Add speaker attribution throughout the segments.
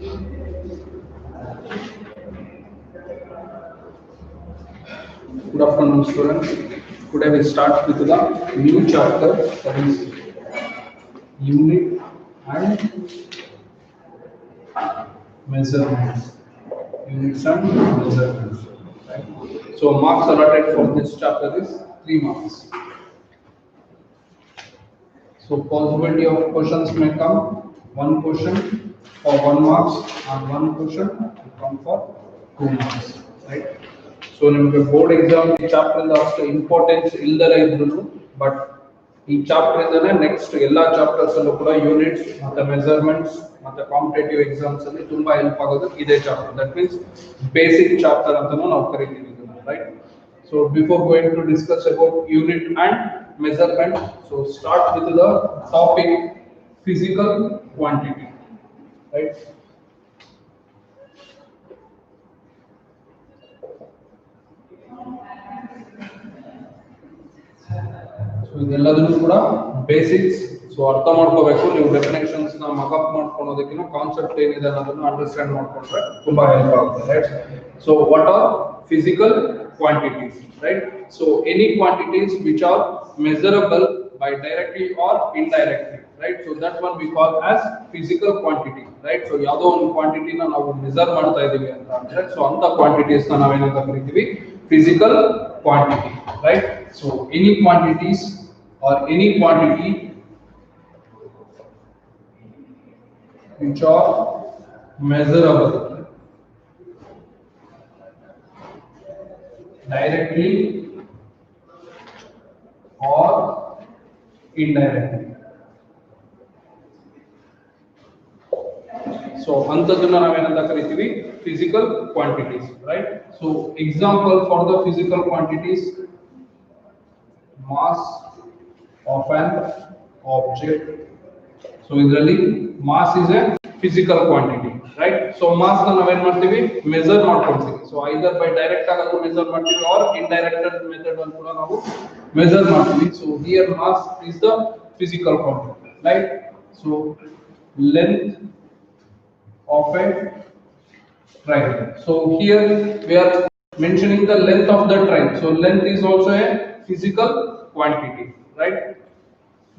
Speaker 1: Good afternoon, students. Today we start with the new chapter, that is unit and measurements. Units and measurements. Right? So marks allotted for this chapter is 3 marks. So possibility of questions may come, one question for 1 marks and one question will come for 2 marks. Right? So ನಿಮಗೆ board exam ಈ chapter ಇಂದ ಅಷ್ಟು importance ಇಲ್ಲದೇ ಇದ್ರು but ಈ chapter ಇಂದನೇ next ಎಲ್ಲಾ chapters ಅಲ್ಲೂ ಕೂಡ ಯೂನಿಟ್ಸ್ ಮತ್ತೆ ಮೆಜರ್ಮೆಂಟ್ಸ್ ಮತ್ತೆ ಕಾಂಪಿಟೇಟಿವ್ ಎಕ್ಸಾಮ್ಸ್ ಅಲ್ಲಿ ತುಂಬಾ ಹೆಲ್ಪ್ ಆಗೋದು ಇದೇ chapter. That means basic chapter ಅಂತಾನೂ ನಾವು ಕರಿತೀವಿ ಇದನ್ನ, right? So before going to discuss about unit and measurement, so start with the topic physical quantity, right? So ಇದೆಲ್ಲದನ್ನು ಕೂಡ ಬೇಸಿಕ್ಸ್. ಸೊ ಅರ್ಥ ಮಾಡ್ಕೋಬೇಕು. ನೀವು ಡೆಫಿನೇಷನ್ಸ್ ನ ಮಕಪ್ ಮಾಡ್ಕೊಳ್ಳೋದಕ್ಕಿಂತ ಕಾನ್ಸೆಪ್ಟ್ ಏನಿದೆ ಅನ್ನೋದನ್ನ ಅಂಡರ್ಸ್ಟ್ಯಾಂಡ್ ಮಾಡ್ಕೊಂಡ್ರೆ ತುಂಬಾ ಹೆಲ್ಪ್ ಆಗುತ್ತೆ, right? So what are physical quantities, right? So any quantities which are measurable by directly or indirectly, right? So that one we call as physical quantity, right? So ಯಾವುದೋ ಒಂದು quantity ನ ನಾವು measure ಮಾಡ್ತಾ ಇದೀವಿ ಅಂತ ಅಂದ್ರೆ so ಅಂತ quantities ನ ನಾವೇನಂತ ಕರಿತೀವಿ? Physical quantity, right? So any quantities or any quantity which are measurable directly or indirectly. So ಅಂತದನ್ನ ನಾವೇನಂತ ಕರಿತೀವಿ? Physical quantities, right? So example for the physical quantities: mass of an object. So ಇದರಲ್ಲಿ mass is a physical quantity, right? So mass ನ ನಾವೇನ್ ಮಾಡ್ತೀವಿ? Measure ಮಾಡ್ಕೊಳ್ತೀವಿ. So either by direct ಆಗಿ measure ಮಾಡ್ತೀವಿ or indirect ಮೆಥಡ್ ಅಲ್ಲಿ ಕೂಡ ನಾವು ಮೆಜರ್ ಮಾಡ್ತೀವಿ. So here mass is the physical quantity, right? So length of a train. So here we are mentioning the length of the train. So length is also a physical quantity, right?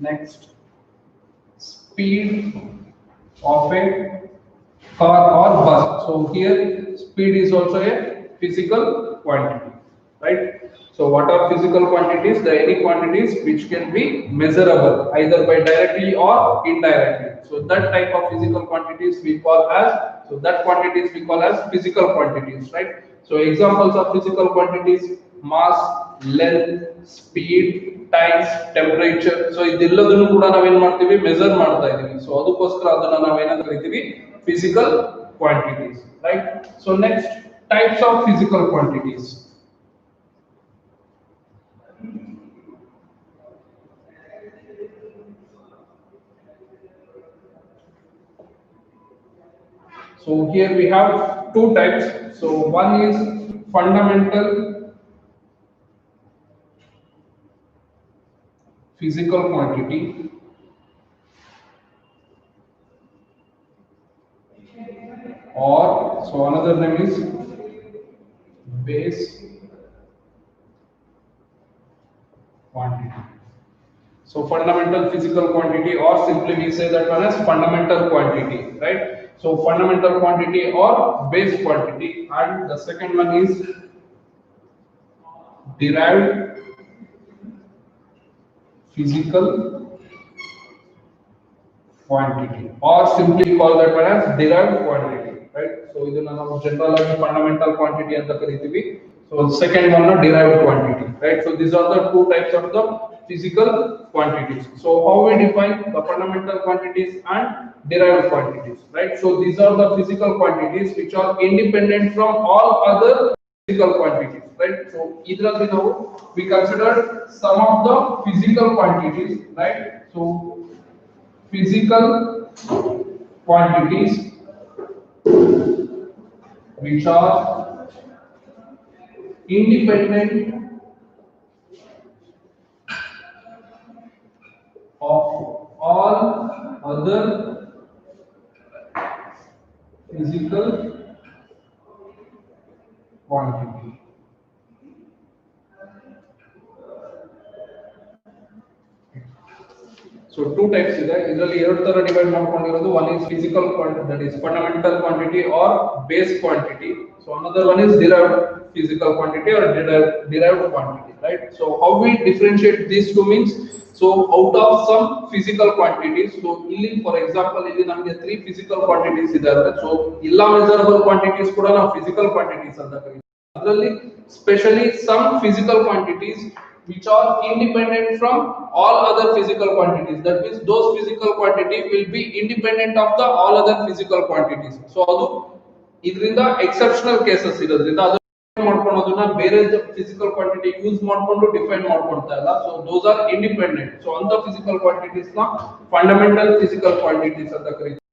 Speaker 1: Next, speed of a car or bus. So here speed is also a physical quantity, right? So what are physical quantities? The any quantities which can be measurable either by directly or indirectly. So that type of physical quantities we call as, so that quantities we call as physical quantities, right? So examples of physical quantities: mass, length, speed, times, temperature. So ಇದೆಲ್ಲದನ್ನು ಕೂಡ ನಾವೇನ್ ಮಾಡ್ತೀವಿ? Measure ಮಾಡ್ತಾ ಇದೀವಿ. So ಅದಕ್ಕೋಸ್ಕರ ಅದನ್ನ ನಾವೇನಂತ ಕರಿತೀವಿ? Physical quantities, right? So next, types of physical quantities. So here we have two types. So one is fundamental physical quantity, or so another name is base quantity. So fundamental physical quantity, or simply we say that one as fundamental quantity, right? So fundamental quantity or base quantity, and the second one is derived physical quantity, or simply call that one as derived quantity, right? So ಇದನ್ನ ನಾವು general ಆಗಿ fundamental quantity ಅಂತ ಕರಿತೀವಿ. So second one derived quantity, right? So these are the two types of the physical quantities. So how we define the fundamental quantities and derived quantities, right? So these are the physical quantities which are independent from all other physical quantities, right? So idರಲ್ಲಿ ನಾವು we consider some of the physical quantities, right? So physical quantities which are independent of all other physical quantity. So two types ಇದೆ ಇದರಲ್ಲಿ ಎರಡು ತರ divide ಮಾಡ್ಕೊಂಡಿರೋದು one is physical quantity, that is fundamental quantity or base quantity. So another one is derived physical quantity or derived quantity, right? So how we differentiate these two means, so out of some physical quantities, so ಇಲ್ಲಿ for example ಇಲ್ಲಿ ನಮಗೆ three physical quantities ಇದಾವೆ. So ಎಲ್ಲ measurable quantities ಕೂಡ ನಾವು physical quantities ಅಂತ ಕರೀತೀವಿ. ಅದರಲ್ಲಿ specially some physical quantities which are independent from all other physical quantities. That means those physical quantity will be independent of the all other physical quantities. So adu idrinda exceptional cases irodrinda adu ಮಾಡ್ಕೊಳ್ಳೋದನ್ನ ಬೇರೆ physical quantity use ಮಾಡ್ಕೊಂಡು define ಮಾಡ್ಕೊಳ್ತಾ ಇಲ್ಲ. So those are independent. So ಅಂತ physical quantities na fundamental physical quantities ಅಂತ ಕರೀತೀವಿ.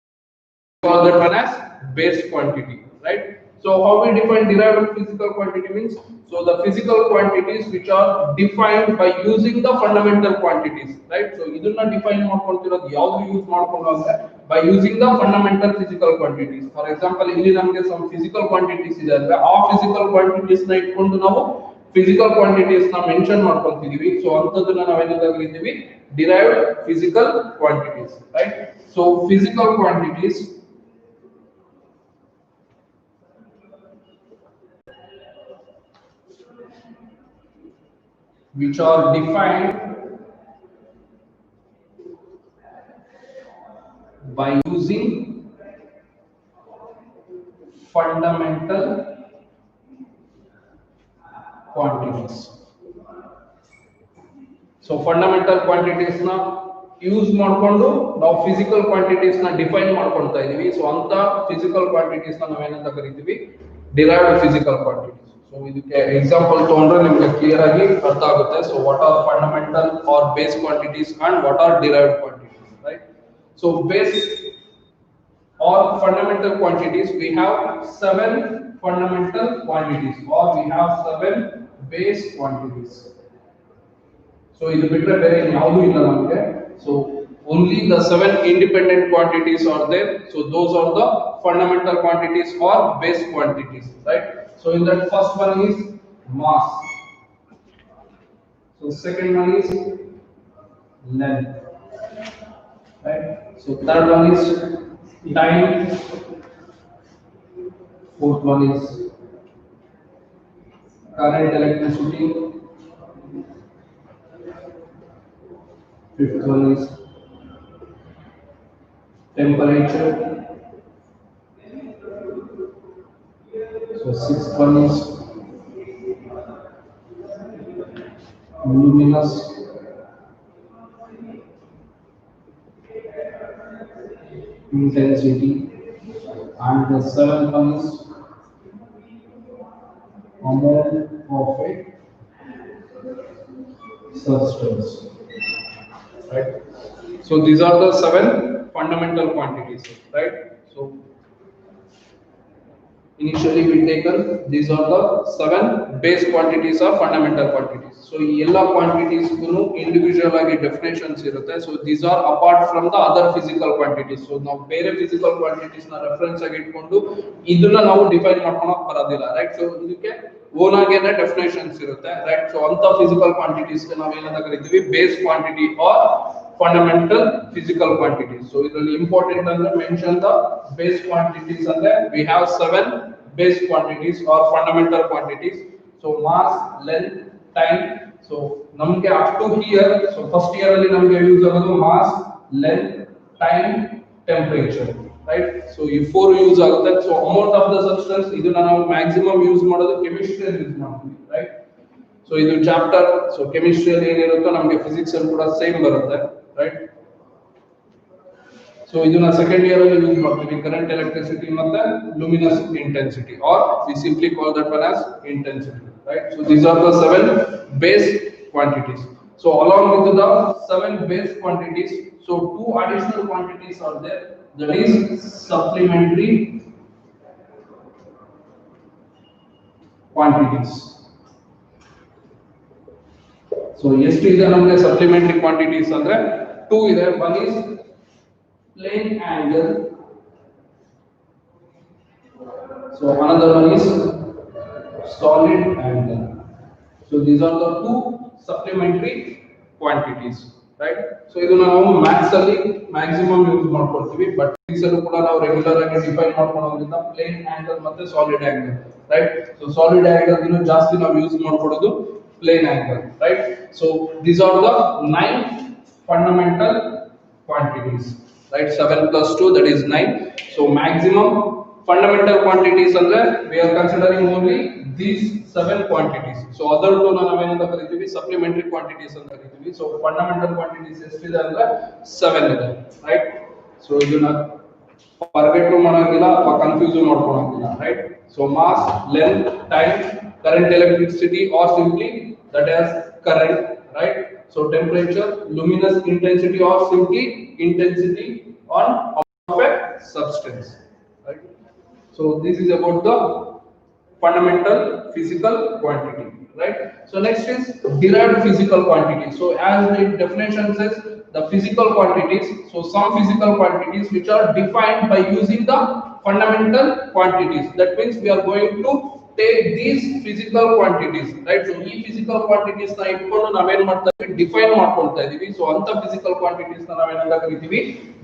Speaker 1: Call that one as base quantity, right? So how we define derived physical quantity means, so the physical quantities which are defined by using the fundamental quantities, right? So idunna define ಮಾಡ್ಕೊಂತಿರೋದು ಯಾವುದು use ಮಾಡ್ಕೊಂಡು ಅಂದ್ರೆ by using the fundamental physical quantities. For example ಇಲ್ಲಿ ನಮಗೆ some physical quantities ಇದೆ ಅಂದ್ರೆ ಆ physical quantities ನ ಇಟ್ಕೊಂಡು ನಾವು physical quantities ನ ಮೆನ್ಷನ್ ಮಾಡ್ಕೊಂತಿದೀವಿ. So ಅಂತದನ್ನ ನಾವು ಏನಂತ ಕರೀತೀವಿ, derived physical quantities, right? So physical quantities which are defined by using fundamental quantities. So fundamental quantities na use ಮಾಡ್ಕೊಂಡು ನಾವು physical quantities ನ ಡಿಫೈನ್ ಮಾಡ್ಕೊಳ್ತಾ ಇದೀವಿ. So ಅಂತ physical quantities ನ ನಾವು ಏನಂತ ಕರೀತೀವಿ, derived physical quantities. So ಇದಕ್ಕೆ ಎಕ್ಸಾಂಪಲ್ ತಗೊಂಡ್ರೆ ನಿಮಗೆ ಕ್ಲಿಯರ್ ಆಗಿ ಅರ್ಥ ಆಗುತ್ತೆ. So what are fundamental or base quantities and what are derived quantities, right? So base or fundamental quantities, we have 7 fundamental quantities or we have 7 base quantities. So ಇದು ಬಿಟ್ಟರೆ ಬೇರೆ ಯಾವುದು ಇಲ್ಲ ನಮಗೆ. So only the 7 independent quantities are there. So those are the fundamental quantities or base quantities, right? So in that first one is mass. So second one is length, right? So third one is time. Fourth one is current electricity. Fifth one is temperature. So sixth one is luminous. Intensity. And the seventh one is amount of a substance, right? So these are the 7 fundamental quantities, right? So initially we taken these are the 7 base quantities or fundamental quantities. So ಈ ಎಲ್ಲ quantities ಗೂ individual ಆಗಿ definitions ಇರುತ್ತೆ. So these are apart from the other physical quantities. So ನಾವು ಬೇರೆ physical quantities ನ reference ಆಗಿ ಇಟ್ಕೊಂಡು ಇದನ್ನ ನಾವು ಡಿಫೈನ್ ಮಾಡ್ಕೊಳಕ್ ಬರೋದಿಲ್ಲ, right? So ಇದಕ್ಕೆ ಓನ್ ಆಗೇನೆ definitions ಇರುತ್ತೆ, right? So ಅಂತ physical quantities ಗೆ ನಾವು ಏನಂತ ಕರೀತೀವಿ, base quantity or fundamental physical quantities. So ಇದರಲ್ಲಿ important ಅಂದ್ರೆ mention the base quantities ಅಂದ್ರೆ we have 7 base quantities or fundamental quantities. So mass, length, time. So ನಮಗೆ up to here, so first year ಅಲ್ಲಿ ನಮಗೆ ಯೂಸ್ ಆಗೋದು mass, length, time, temperature, right? So ಈ 4 use ಆಗುತ್ತೆ. So amount of the substance ಇದನ್ನ ನಾವು maximum use ಮಾಡೋದು chemistry ಅಲ್ಲಿ ಯೂಸ್ ಮಾಡ್ತೀವಿ, right? So ಇದು ಚಾಪ್ಟರ್, so chemistry ಅಲ್ಲಿ ಏನಿರುತ್ತೋ ನಮಗೆ physics ಅಲ್ಲಿ ಕೂಡ ಸೇಮ್ ಬರುತ್ತೆ, right? So ಇದನ್ನ ಸೆಕೆಂಡ್ ಇಯರ್ ಅಲ್ಲಿ ಯೂಸ್ ಮಾಡ್ತೀವಿ, ಕರೆಂಟ್ ಎಲೆಕ್ಟ್ರಿಸಿಟಿ ಮತ್ತೆ luminous intensity, or we simply call that one as intensity, right? So these are the 7 base quantities. So along with the 7 base quantities, so 2 additional quantities are there, that is supplementary quantities. So ಎಷ್ಟು ಇದೆ ನಮಗೆ supplementary quantities ಅಂದ್ರೆ 2 ಇದೆ. One is plane angle So another one is solid angle. So these are the two supplementary quantities, right? So ಇದನ್ನ ನಾವು maths ಅಲ್ಲಿ maximum use ಮಾಡ್ಕೊಳ್ತೀವಿ, but physics ಅಲ್ಲೂ ಕೂಡ ನಾವು ರೆಗ್ಯುಲರ್ ಆಗಿ ಡಿಫೈನ್ ಮಾಡ್ಕೊಳ್ಳೋದ್ರಿಂದ ಪ್ಲೇನ್ ಆಂಗಲ್ ಮತ್ತೆ solid angle, right? So solid angle ಇನ್ನು ಜಾಸ್ತಿ ನಾವು ಯೂಸ್ ಮಾಡ್ಕೊಳ್ಳೋದು plane angle, right? So these are the 9 fundamental quantities, right? 7 plus 2, that is 9. So maximum fundamental quantities ಅಂದ್ರೆ we are considering only these 7 quantities. So other two ನಾವೇನಂತ ಕರಿತೀವಿ supplementary quantities ಅಂತ ಕರಿತೀವಿ. So fundamental quantities ಎಷ್ಟಿದೆ ಅಂದ್ರೆ 7 ಇದೆ, right? So ಇದನ್ನ forget ಮಾಡೋಂಗಿಲ್ಲ ಅಥವಾ confuse ಮಾಡ್ಕೊಳ್ಳೋಂಗಿಲ್ಲ, right? So mass, length, time, current, electricity, or simply that as current, right? So temperature, luminous intensity, or simply intensity on of a substance, right? So this is about the fundamental physical quantity, right? So next is derived physical quantity. So as the definition says, the physical quantities, so some physical quantities which are defined by using the fundamental quantities. That means we are going to take these physical quantities, right? So ಈ physical quantities ನ ಇಟ್ಕೊಂಡು ನಾವೇನ್ ಮಾಡ್ತಾ ಇದೀವಿ, define ಮಾಡ್ಕೊಳ್ತಾ ಇದೀವಿ. So ಅಂತ physical quantities ನ ನಾವೇನಂತ ಕರಿತೀವಿ,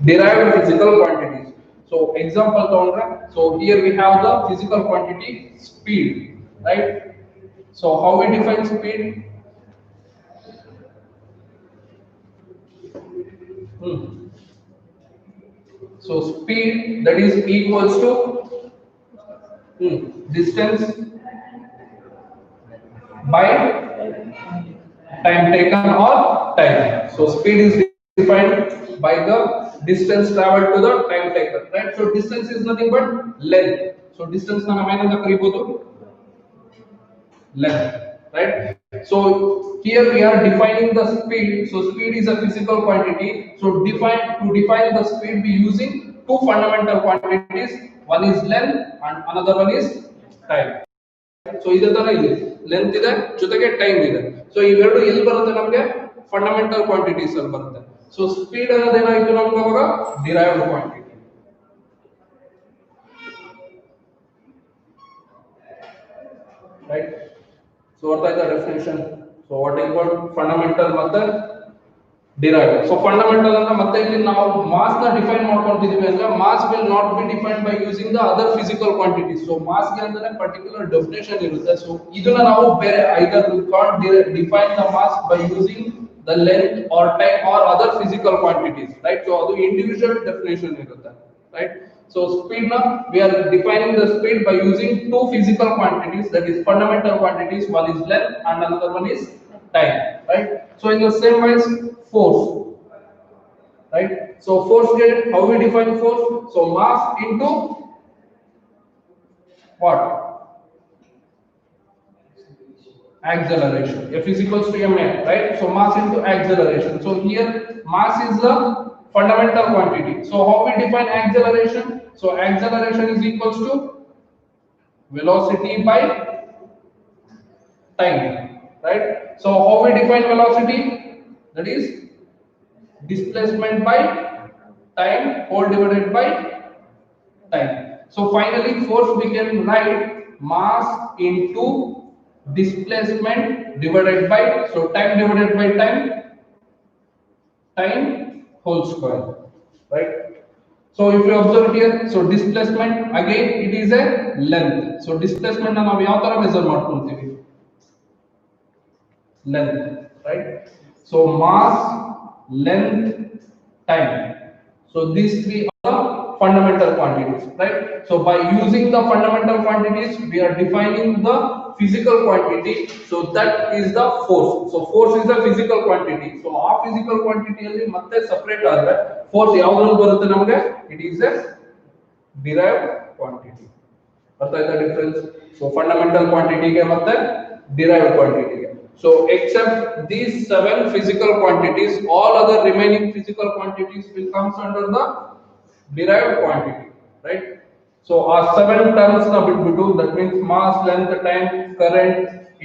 Speaker 1: derived physical quantities. So example ತಗೊಂಡ್ರೆ, so here we have the physical quantity speed, right? So how we define speed? So speed, that is equals to distance by time taken or time. So speed is defined by the distance traveled to the time taken, right? So distance is nothing but length. So distance na naವೇನಂತ ಕರೀಬಹುದು, length, right? So here we are defining the speed. So speed is a physical quantity. So to define the speed we using two fundamental quantities. One is length and another one is time. So ಇದೇ ತರ ಇದೆ, length ಇದೆ ಜೊತೆಗೆ time ಇದೆ. So ಇವೆರಡು ಎಲ್ಲಿ ಬರುತ್ತೆ ನಮಗೆ, ಫಂಡಮೆಂಟಲ್ ಕ್ವಾಂಟಿಟೀಸ್ ಅಲ್ಲಿ ಬರುತ್ತೆ. ಸೊ ಸ್ಪೀಡ್ ಅನ್ನೋದೇನಾಯ್ತು ನಮ್ಗೆ ಅವಾಗ ಡಿರೈವ್ಡ್ ಕ್ವಾಂಟಿಟಿ, ರೈಟ್? ಸೊ ಅರ್ಥ ಆಯ್ತಾ definition? So what is called fundamental ಮತ್ತೆ derived. So fundamental ಅಂದ್ರೆ ಮತ್ತೆ ಇಲ್ಲಿ ನಾವು mass ನ ಡಿಫೈನ್ ಮಾಡ್ಕೊಂಡಿದೀವಿ ಅಂದ್ರೆ mass will not be defined by using the other physical quantities. So mass ಗೆ ಅಂದ್ರೆ particular definition ಇರುತ್ತೆ. So ಇದನ್ನ ನಾವು ಬೇರೆ either we can't define the mass by using the length or time or other physical quantities, right? So ಅದು individual definition ಇರುತ್ತೆ, right? So speed na we are defining the speed by using two physical quantities, that is fundamental quantities. One is length and another one is time, right? So in the same way force, right? So force get, how we define force? So mass into what? Acceleration. F is equals to ma, right? So mass into acceleration. So here mass is the fundamental quantity. So how we define acceleration? So acceleration is equals to velocity by time, right? So how we define velocity? That is displacement by time whole divided by time. So finally force we can write mass into displacement divided by, so time divided by time whole square, right? So if you observe here, so displacement again it is a length. So displacement na ನಾವು ಯಾವ ತರ measure ಮಾಡ್ಕೊಂತೀವಿ, length, right? So mass, length, time. So these three are the fundamental quantities, right? So by using the fundamental quantities we are defining the physical quantity. So that is the force. So force is the physical quantity. So ಆ physical quantity ಅಲ್ಲಿ ಮತ್ತೆ separate ಆದ್ರೆ force ಯಾವ್ದ್ರಲ್ಲಿ ಬರುತ್ತೆ ನಮಗೆ, it is a derived quantity. ಅರ್ಥ ಆಯ್ತಾ difference? So fundamental quantity ಗೆ ಮತ್ತೆ derived quantity ಗೆ. So except these 7 physical quantities, all other remaining physical quantities will comes under the derived quantity, right? So our 7 terms na bitbitu, that means mass, length, time, current,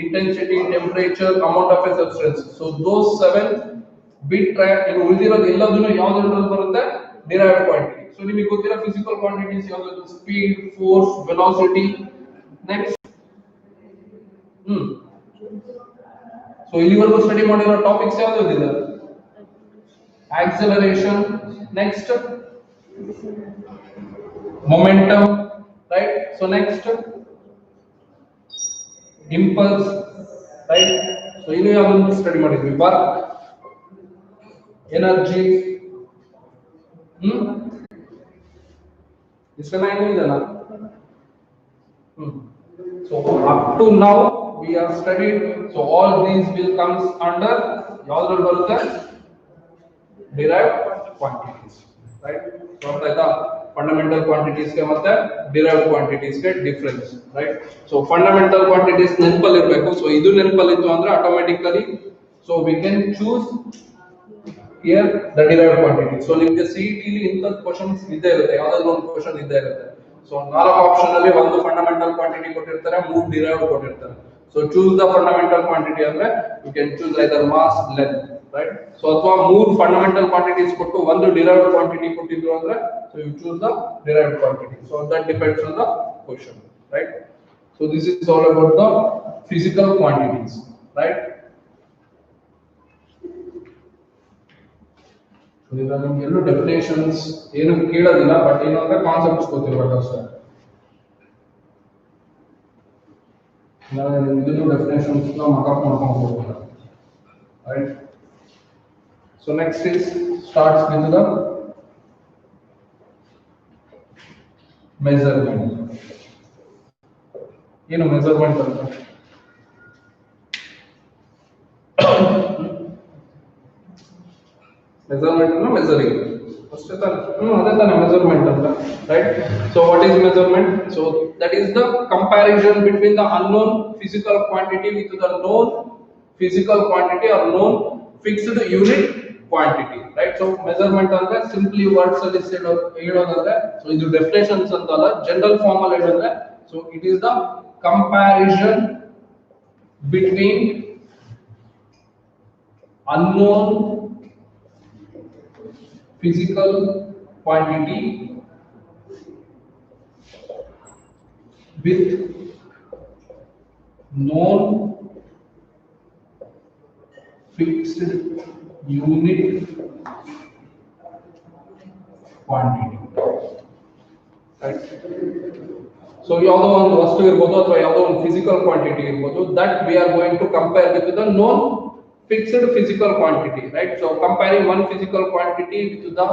Speaker 1: intensity, temperature, amount of a substance. So those 7 bit track in ಉಳಿದಿರೋದು ಎಲ್ಲದನ್ನು ಯಾವುದರಲ್ಲಿ ಬರುತ್ತೆ, derived quantity. So ನಿಮಗೆ ಗೊತ್ತಿರೋ physical quantities ಯಾವುದು? Speed, force, velocity. Next. So ಇಲ್ಲಿವರೆಗೂ study ಮಾಡಿರೋ topics ಯಾವುದು ಇದೆ? Acceleration. Next. Momentum. Right? So next. Impulse. Right? So ಇನ್ನು ಯಾವುದು ಸ್ಟಡಿ ಮಾಡಿದ್ವಿ? Work. Energy. ಇಷ್ಟೆಲ್ಲ ಏನು ಇದೆನಾ? So up to now we have studied, so all these will comes under ಯಾವ್ದ್ರಲ್ಲಿ ಬರುತ್ತೆ? Derived quantities, right? So ಆಯ್ತಾ? Fundamental quantities ಗೆ ಮತ್ತೆ derived quantities ಗೆ difference, right? So fundamental quantities ನೆನಪಲ್ಲಿ ಇರಬೇಕು. So ಇದು ನೆನಪಲ್ಲಿ ಇತ್ತು ಅಂದ್ರೆ automatically so we can choose here the derived quantity. So ನಿಮಗೆ CET ಲಿ ಇಂತ ಕ್ವೆಶ್ಚನ್ಸ್ ಇದ್ದೇ ಇರುತ್ತೆ, ಯಾವ್ದಾದ್ರು ಒಂದು ಕ್ವೆಶ್ಚನ್ ಇದ್ದೇ ಇರುತ್ತೆ. So ನಾಲ್ಕು ಆಪ್ಷನ್ ಅಲ್ಲಿ ಒಂದು ಫಂಡಮೆಂಟಲ್ ಕ್ವಾಂಟಿಟಿ ಕೊಟ್ಟಿರ್ತಾರೆ, ಮೂರು ಡಿರೈವ್ಡ್ ಕೊಟ್ಟಿರ್ತಾರೆ. So choose the fundamental quantity ಅಂದ್ರೆ you can choose either mass, length, right? So ಅಥವಾ ಮೂರು ಫಂಡಮೆಂಟಲ್ ಕ್ವಾಂಟಿಟೀಸ್ ಕೊಟ್ಟು ಒಂದು ಡಿರೈವ್ಡ್ ಕ್ವಾಂಟಿಟಿ ಕೊಟ್ಟಿದ್ರು ಅಂದ್ರೆ so you choose the derived quantity. So that depends on the question, right? So this is all about the physical quantities, right? ಈಗ ನಿಮ್ಗೆ ಎಲ್ಲೂ definitions ಏನು ಕೇಳೋದಿಲ್ಲ, ಬಟ್ ಏನು ಅಂದ್ರೆ ಕಾನ್ಸೆಪ್ಟ್ಸ್ ಗೊತ್ತಿರಬೇಕು ಅಷ್ಟೇ. ಇದನ್ನು ಡೆಫಿನೇಷನ್ಸ್ ಮಾರ್ಕಪ್ ಮಾಡ್ಕೊಂಡು ಹೋಗ್ತಾರೆ, right? So next is starts with the measurement. ಏನು ಮೆಜರ್ಮೆಂಟ್ ಅಂತ? measurement and measuring ಅಷ್ಟೇ ತಾನೆ? ಅದೇ ತಾನೆ measurement ಅಂತ, right? So what is measurement? So that is the comparison between the unknown physical quantity with the known physical quantity or known fixed unit quantity, right? So measurement ಅಂದ್ರೆ simply words ಅಲ್ಲಿ ಹೇಳೋದಂದ್ರೆ so ಇದು definitions ಅಂತ ಅಲ್ಲ, general form ಅಲ್ಲಿ ಹೇಳಿದ್ರೆ so it is the comparison between unknown physical quantity with known fixed unit quantity, right? So ಯಾವುದೋ ಒಂದು ವಸ್ತು ಇರಬಹುದು ಅಥವಾ ಯಾವುದೋ ಒಂದು ಫಿಸಿಕಲ್ ಕ್ವಾಂಟಿಟಿ ಇರಬಹುದು, that we are going to compare with the known fixed physical quantity, right? So comparing one physical quantity with the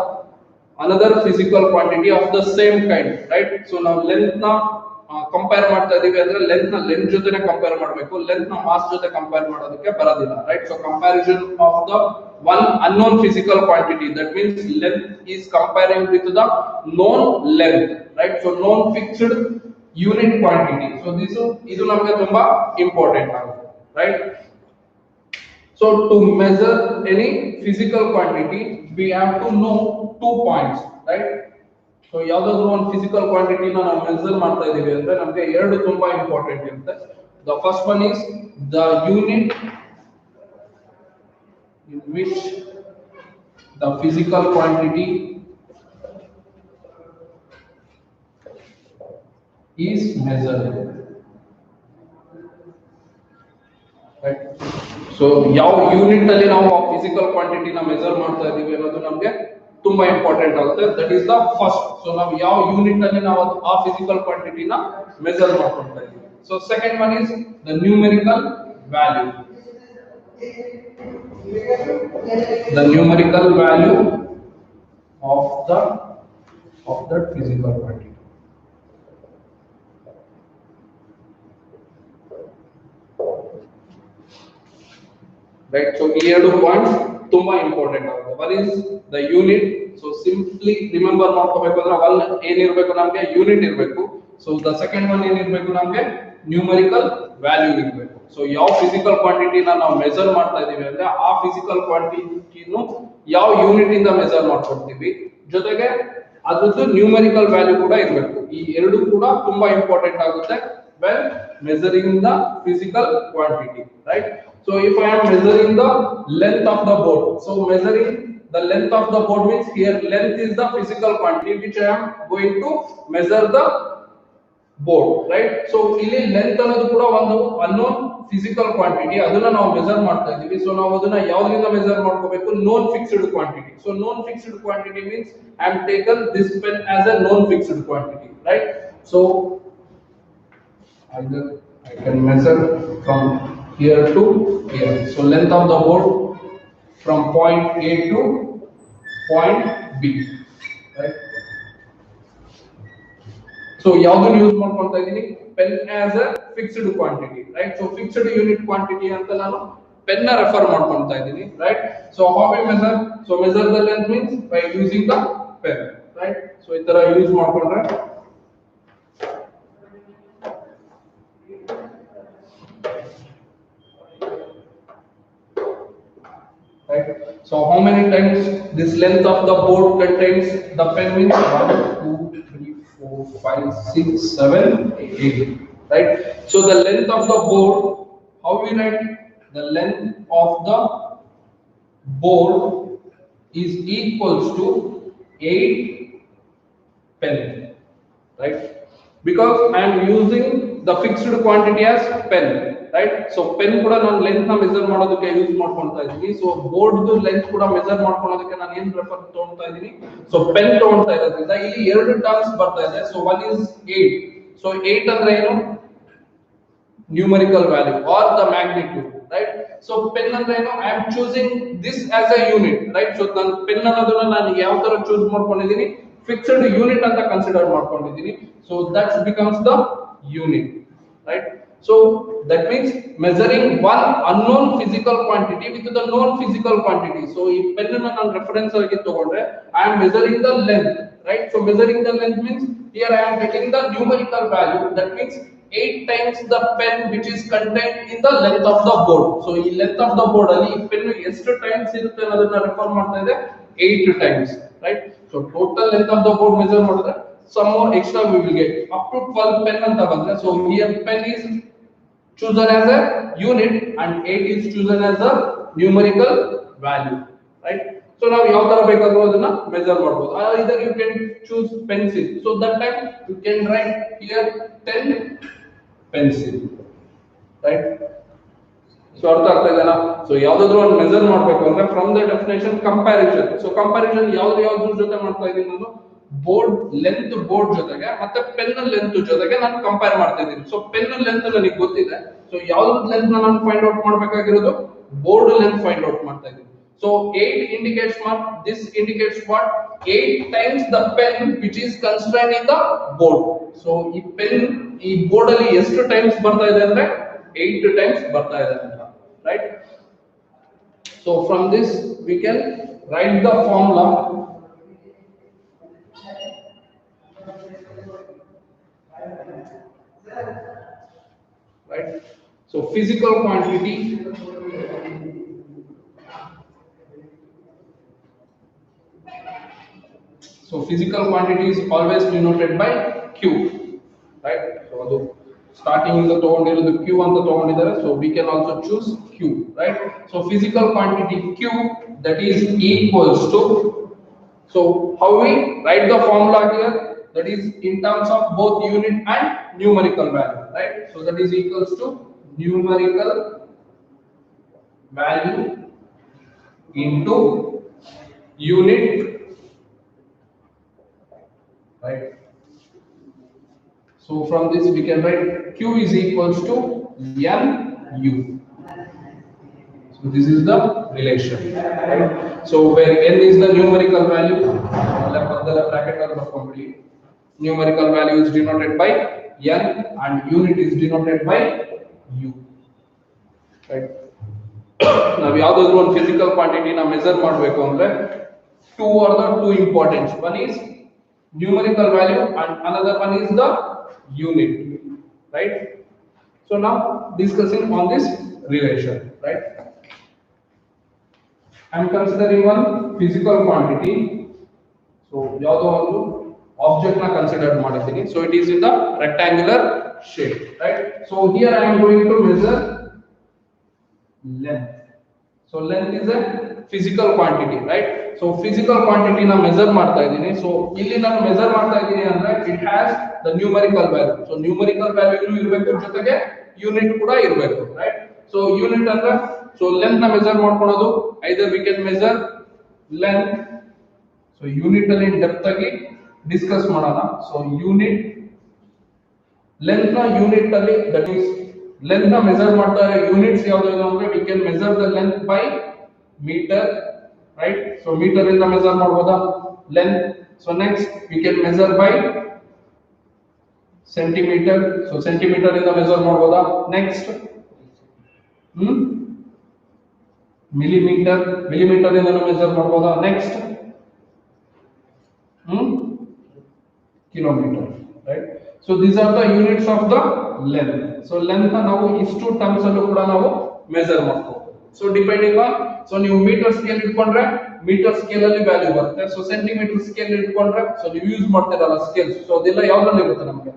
Speaker 1: another physical quantity of the same kind, right? So now length na compare ಮಾಡ್ತಾ ಇದೀವಿ ಅಂದ್ರೆ length na length ಜೊತೆನೆ compare ಮಾಡಬೇಕು, length na mass ಜೊತೆ compare ಮಾಡೋದಕ್ಕೆ ಬರೋದಿಲ್ಲ, right? So comparison of the one unknown physical quantity, that means length is comparing with the known length, right? So known fixed unit quantity. So this ಇದು ನಮಗೆ ತುಂಬಾ important ಆಗುತ್ತೆ, right? So to measure any physical quantity, we have to know 2 points, right? So ಯಾವುದಾದ್ರೂ ಒಂದು physical quantity ನ ನಾವು measure ಮಾಡ್ತಾ ಇದೀವಿ ಅಂದ್ರೆ ನಮಗೆ ಎರಡು ತುಂಬಾ ಇಂಪಾರ್ಟೆಂಟ್ ಇರುತ್ತೆ. The first one is the unit in which the physical quantity is measured, right? So ಯಾವ ಯೂನಿಟ್ ಅಲ್ಲಿ ನಾವು ಫಿಸಿಕಲ್ ಕ್ವಾಂಟಿಟಿ ನ ಮೆಜರ್ ಮಾಡ್ತಾ ಇದೀವಿ ಅನ್ನೋದು ನಮಗೆ ತುಂಬಾ ಇಂಪಾರ್ಟೆಂಟ್ ಆಗುತ್ತೆ. That is the first. So ನಾವು ಯಾವ ಯೂನಿಟ್ ಅಲ್ಲಿ ನಾವು ಆ ಫಿಸಿಕಲ್ ಕ್ವಾಂಟಿಟಿ ನ ಮೆಜರ್ ಮಾಡ್ಕೊಳ್ತಾ ಇದೀವಿ. So second one is the numerical value. The numerical value of that physical quantity. Right, so ಈ ಎರಡು ಪಾಯಿಂಟ್ಸ್ ತುಂಬಾ ಇಂಪಾರ್ಟೆಂಟ್ ಆಗುತ್ತೆ. One is the unit. So simply remember ಮಾಡ್ಕೋಬೇಕು ಅಂದ್ರೆ one ಏನಿರಬೇಕು ನಮಗೆ ಯೂನಿಟ್ ಇರಬೇಕು. So the second one ಏನಿರಬೇಕು ನಮಗೆ ನ್ಯೂಮರಿಕಲ್ ವ್ಯಾಲ್ಯೂ ಇರಬೇಕು. So ಯಾವ ಫಿಸಿಕಲ್ ಕ್ವಾಂಟಿಟಿನ ನಾವು ಮೆಜರ್ ಮಾಡ್ತಾ ಇದೀವಿ ಅಂದ್ರೆ ಆ ಫಿಸಿಕಲ್ ಕ್ವಾಂಟಿಟಿನು ಯಾವ ಯೂನಿಟ್ ಇಂದ ಮೆಜರ್ ಮಾಡ್ಕೊಳ್ತೀವಿ, ಜೊತೆಗೆ ಅದರದ್ದು ನ್ಯೂಮರಿಕಲ್ ವ್ಯಾಲ್ಯೂ ಕೂಡ ಇರಬೇಕು. ಈ ಎರಡು ಕೂಡ ತುಂಬಾ ಇಂಪಾರ್ಟೆಂಟ್ ಆಗುತ್ತೆ when measuring the physical quantity, right? So if I am measuring the length of the boat, so measuring The length of the board means here length is the physical quantity which I am going to measure the board, right? So ಇಲ್ಲಿ length ಅನ್ನೋದು ಕೂಡ ಒಂದು unknown physical quantity, ಅದನ್ನ ನಾವು measure ಮಾಡ್ತಾ ಇದೀವಿ. So ನಾವು ಅದನ್ನ ಯಾವ್ದ್ರಿಂದ ಮೆಜರ್ ಮಾಡ್ಕೋಬೇಕು? known fixed quantity. So known fixed quantity means I am taken this pen as a known fixed quantity, right? So either I can measure from here to here. So length of the board from point A to point B, right? So ಯಾವ್ದನ್ನ use ಮಾಡ್ಕೊಳ್ತಾ ಇದೀನಿ? pen as a fixed quantity, right? So fixed unit quantity ಅಂತ ನಾನು pen ನ refer ಮಾಡ್ಕೊಳ್ತಾ ಇದೀನಿ, right? So how we measure? So measure the length means by using the pen, right? So ಈ ತರ ಯೂಸ್ ಮಾಡ್ಕೊಂಡ್ರೆ right? So how many times this length of the board contains the pen means 1 2 3 4 5 6 7 8, right? So the length of the board, how we write? The length of the board is equals to 8 pen, right? Because I am using the fixed quantity as pen, right? So pen ಕೂಡ ನಾನು length ನ measure ಮಾಡೋದಕ್ಕೆ use ಮಾಡ್ಕೊಂತಾ ಇದೀನಿ. So board ದು length ಕೂಡ measure ಮಾಡ್ಕೊಳ್ಳೋದಕ್ಕೆ ನಾನು ಏನು ರೆಫರ್ ತಗೊಂತಾ ಇದೀನಿ? ಸೊ ಪೆನ್ ತಗೊಂತಾ ಇರೋದ್ರಿಂದ ಇಲ್ಲಿ ಎರಡು ಟರ್ಮ್ಸ್ ಬರ್ತಾ ಇದೆ. So one is 8. ಸೊ 8 ಅಂದ್ರೆ ಏನು? numerical value or the magnitude, right? So pen ಅಂದ್ರೆ ಏನು? I am choosing this as a unit, right? So ನಾನು pen ಅನ್ನೋದನ್ನ ನಾನು ಯಾವ ತರ ಚೂಸ್ ಮಾಡ್ಕೊಂಡಿದ್ದೀನಿ? ಫಿಕ್ಸ್ಡ್ ಯೂನಿಟ್ ಅಂತ ಕನ್ಸಿಡರ್ ಮಾಡ್ಕೊಂಡಿದ್ದೀನಿ. So that becomes the unit, right? So that means measuring one unknown physical quantity with the known physical quantity. So ಈ pen ಅನ್ನು ನಾನು ರೆಫರೆನ್ಸ್ ಆಗಿ ತಗೊಂಡ್ರೆ I am measuring the length, right? So measuring the length means here I am getting the numerical value, that means 8 times the pen which is contained in the length of the board. So ಈ length of the board ಅಲ್ಲಿ ಈ pen ಎಷ್ಟು times ಇರುತ್ತೆ ಅನ್ನೋದನ್ನ refer ಮಾಡ್ತಾ ಇದೆ 8 times, right? So total length of the board measure ಮಾಡಿದ್ರೆ some more extra we will get up to 12 pen ಅಂತ ಬಂದ್ರೆ. So here pen is chosen as a unit and 8 is chosen as a numerical value, right? So now ಯಾವ ತರ ಬೇಕಾದರೂ ಅದನ್ನ measure ಮಾಡಬಹುದು. Either you can choose pencil. So that time you can write here 10 pencil, right? So ಅರ್ಥ ಆಗ್ತಾ ಇದೆನಾ? So ಯಾವ್ದಾದ್ರು ಒಂದು ಮೆಜರ್ ಮಾಡಬೇಕು ಅಂದ್ರೆ from the definition comparison. So comparison ಯಾವ್ದ್ರ ಜೊತೆ ಮಾಡ್ತಾ ಇದೀನಿ ನಾನು? ಬೋರ್ಡ್ ಲೆಂತ್ ಬೋರ್ಡ್ ಜೊತೆಗೆ ಮತ್ತೆ ಪೆನ್ ಲೆಂತ್ ಜೊತೆಗೆ ನಾನು ಕಂಪೇರ್ ಮಾಡ್ತಾ ಇದ್ದೀನಿ. ಸೊ ಪೆನ್ ಲೆಂತ್ ನನಗೆ ಗೊತ್ತಿದೆ. ಸೊ ಯಾವ್ದ್ರ ಲೆಂತ್ ನಾನು ಫೈಂಡ್ ಔಟ್ ಮಾಡಬೇಕಾಗಿರೋದು? ಬೋರ್ಡ್ ಲೆಂತ್ ಫೈಂಡ್ ಔಟ್ ಮಾಡ್ತಾ ಇದ್ದೀನಿ. So 8 indicates what? This indicates what? 8 times the pen which is constrained in the board. So ಈ pen ಈ ಬೋರ್ಡ್ ಅಲ್ಲಿ ಎಷ್ಟು ಟೈಮ್ಸ್ ಬರ್ತಾ ಇದೆ ಅಂದ್ರೆ 8 ಟೈಮ್ಸ್ ಬರ್ತಾ ಇದೆ ಅಂತ, right? So from this we can write the formula. Right? So physical quantity is always denoted by Q, right? So adu starting ಇಂದ ತಗೊಂಡಿರೋದು Q ಅಂತ ತಗೊಂಡಿದ್ದಾರೆ. So we can also choose Q, right? So physical quantity Q, that is equals to, so how we write the formula here? That is in terms of both unit and numerical value, right? So that is equals to numerical value into unit, right? So from this we can write Q is equals to NU. So this is the relation, right? So where N is the numerical value, numerical value is denoted by N and unit is denoted by U, right? Now ಯಾವ್ದಾದ್ರು ಒಂದು physical ಕ್ವಾಂಟಿಟಿನ measure ಮಾಡಬೇಕು ಅಂದ್ರೆ two are the two importance. One is numerical value and another one is the unit, right? So now discussing on this relation, right? I am considering one physical quantity. So ಯಾವುದೋ ಒಂದು object na consider ಮಾಡಿದ್ದೀನಿ. So it is in the rectangular shape, right? So here I am going to measure length. So length is a physical quantity, right? So physical ಕ್ವಾಂಟಿಟಿನ measure ಮಾಡ್ತಾ ಇದ್ದೀನಿ. So ಇಲ್ಲಿ ನಾನು measure ಮಾಡ್ತಾ ಇದ್ದೀನಿ ಅಂದ್ರೆ it has the numerical value. So numerical value ಇರಬೇಕು, ಜೊತೆಗೆ ಯೂನಿಟ್ ಕೂಡ ಇರಬೇಕು, ರೈಟ್? ಸೊ ಯೂನಿಟ್ ಅಂದ್ರೆ ಸೊ ಲೆಂತ್ ನ ಮೆಜರ್ ಮಾಡ್ಕೊಳ್ಳೋದು, either we can measure length. So unit ಅಲ್ಲಿ ಡೆಪ್ತ್ ಆಗಿ ಡಿಸ್ಕಸ್ ಮಾಡೋಣ. ಸೊ ಯೂನಿಟ್ ಲೆಂತ್ ನ ಯೂನಿಟ್ ಅಲ್ಲಿ, ದಟ್ ಈಸ್ ಲೆಂತ್ ನ ಮೆಜರ್ ಮಾಡ್ತಾರೆ ಯೂನಿಟ್ಸ್ ಯಾವ್ದು ಅಂದ್ರೆ we can measure the length by metre, right? So metre ಇಂದ ಮೆಜರ್ ಮಾಡಬಹುದಾ length? So next we can measure by centimetre. So centimetre ಇಂದ ಮೆಜರ್ ಮಾಡಬಹುದಾ? ನೆಕ್ಸ್ಟ್ ಮಿಲಿಮೀಟರ್, ಮಿಲಿಮೀಟರ್ ಇಂದ ಮೆಜರ್ ಮಾಡಬಹುದಾ? Next kilometre, right? So these are the units of the length. So length ನಾವು ಇಷ್ಟು terms ಅಲ್ಲೂ ಕೂಡ ನಾವು ಮೆಜರ್ ಮಾಡ್ಕೋಬಹುದು. ಸೊ ಡಿಪೆಂಡಿಂಗ್ ಆನ್, ಸೊ ನೀವು ಮೀಟರ್ ಸ್ಕೇಲ್ ಇಟ್ಕೊಂಡ್ರೆ ಮೀಟರ್ ಸ್ಕೇಲ್ ಅಲ್ಲಿ ವ್ಯಾಲ್ಯೂ ಬರುತ್ತೆ. ಸೊ ಸೆಂಟಿಮೀಟರ್ ಸ್ಕೇಲ್ ಇಟ್ಕೊಂಡ್ರೆ, ಸೊ ನೀವು ಯೂಸ್ ಮಾಡ್ತಿರಲ್ಲ ಸ್ಕೇಲ್ಸ್, ಸೊ ಅದೆಲ್ಲ ಯಾವ್ದ್ರಲ್ಲಿ ಇರುತ್ತೆ ನಮಗೆ?